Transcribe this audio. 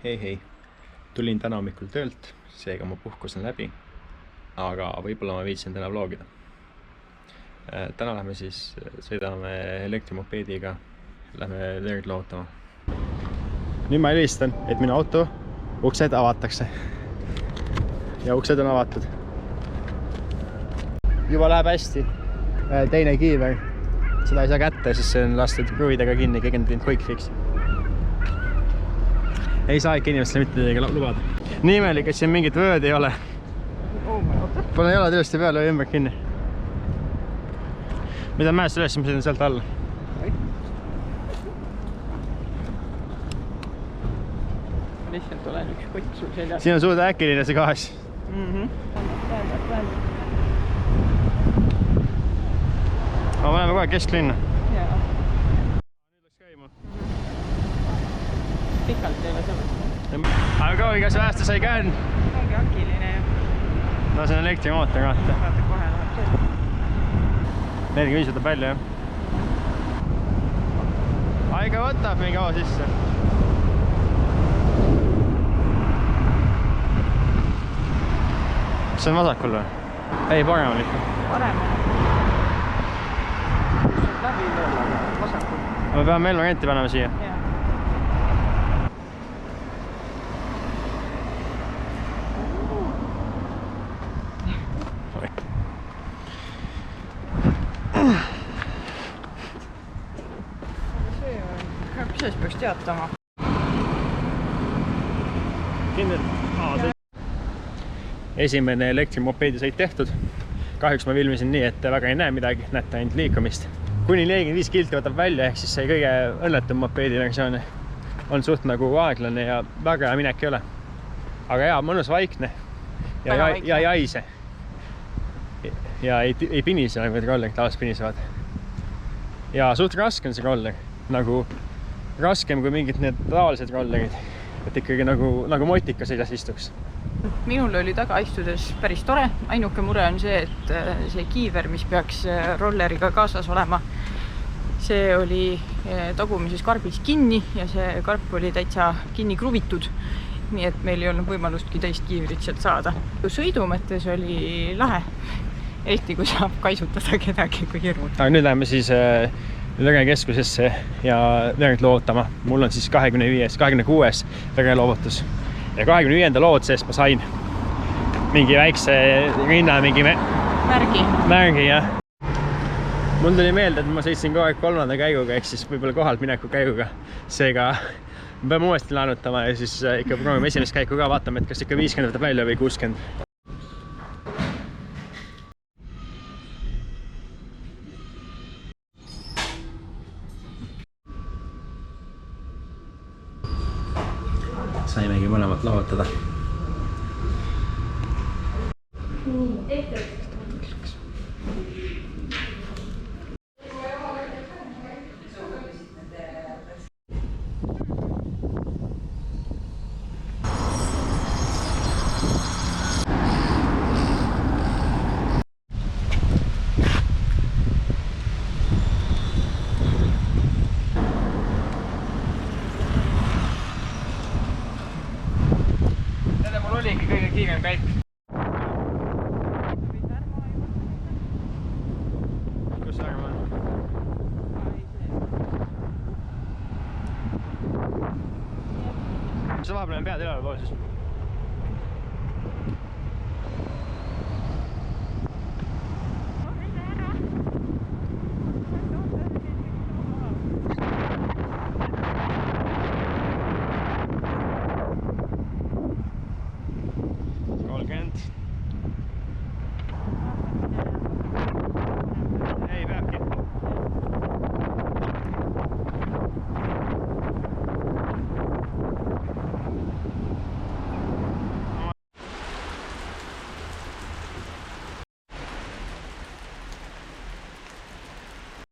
Hei, tulin täna hommikul töölt, seega mu puhkus on läbi, aga võib-olla ma viitsin täna vlogida. Täna lähme siis, sõidame elektrimopeediga, lähme Leert lootama. Nüüd ma helistan, et minu auto uksed avatakse. Ja uksed on avatud. Juba läheb hästi. Teine kiiver. Seda ei saa kätte, sest see on lastud kruvidega kinni, keegi on teinud quick fixi. Ei saa ikka inimestele mitte midagi lubada. Nii imelik, et siin mingit vööd ei ole. Pane jalad ilusti peale või ümber kinni. Mida mäest üles, ma sõidan sealt alla. Lihtsalt olen üks kott sul seljas. Siin on suuda äkiline see gaas. Ma paneme kohe kesklinna. Jaa. Nüüd läks käima. Pikalt ei ole sellest. Aga kaugi, kas väheste sai käen? Ongi akiline ju. No see on elektrimootor vaata. Vaata kohe läheb see. 45 võtab välja, jah. Aega võtab mingi kaua sisse. See on vasakul või? Ei, paremal ikka. Paremal. Läbi veel, aga vasakul. Me peame Elvarienti panema siia. Jaa. Mis siis peaks teatama? Kindel? Esimene elektrimopeedi sõit tehtud. Kahjuks ma filmisin nii, et väga ei näe midagi, näete ainult liikumist. Kuni 45 kilti võtab välja, ehk siis see kõige õnnetum mopeedi versioon on suht nagu aeglane ja väga hea minek ei ole. Aga hea, mõnus vaikne ja ei haise. Ja ei pinise nagu need rollerid tavaliselt pinisevad. Ja suht raske on see roller. Nagu raskem kui mingid need tavalised rollerid. Et ikkagi nagu motika seljas istuks. Minul oli taga istudes päris tore. Ainuke mure on see, et see kiiver, mis peaks rolleriga kaasas olema, see oli tagumises karbis kinni ja see karp oli täitsa kinni kruvitud. Nii et meil ei olnud võimalustki teist kiivrit sealt saada. Sõidu mõttes oli lahe. Eriti kui saab kaisutada kedagi kui hirmut. Aga nüüd läheme siis verekeskusesse ja veret lootama. Mul on siis 26. vereloovutus. Ja 25. lood seest ma sain mingi väikse rinna, mingi märgi, jah. Mul tuli meelde, et ma sõitsin kogu aeg 3. käiguga, ehk siis võib-olla kohalt mineku käiguga. Seega me peame uuesti laenutama ja siis ikka proovime esimest käiku ka, vaatame, et kas ikka 50 võtab välja või 60. Saimegi mõlemat lahutada. Olingi kõige kiirem käik. Kus see arva on? See vahepeal on pead üleval pool siis.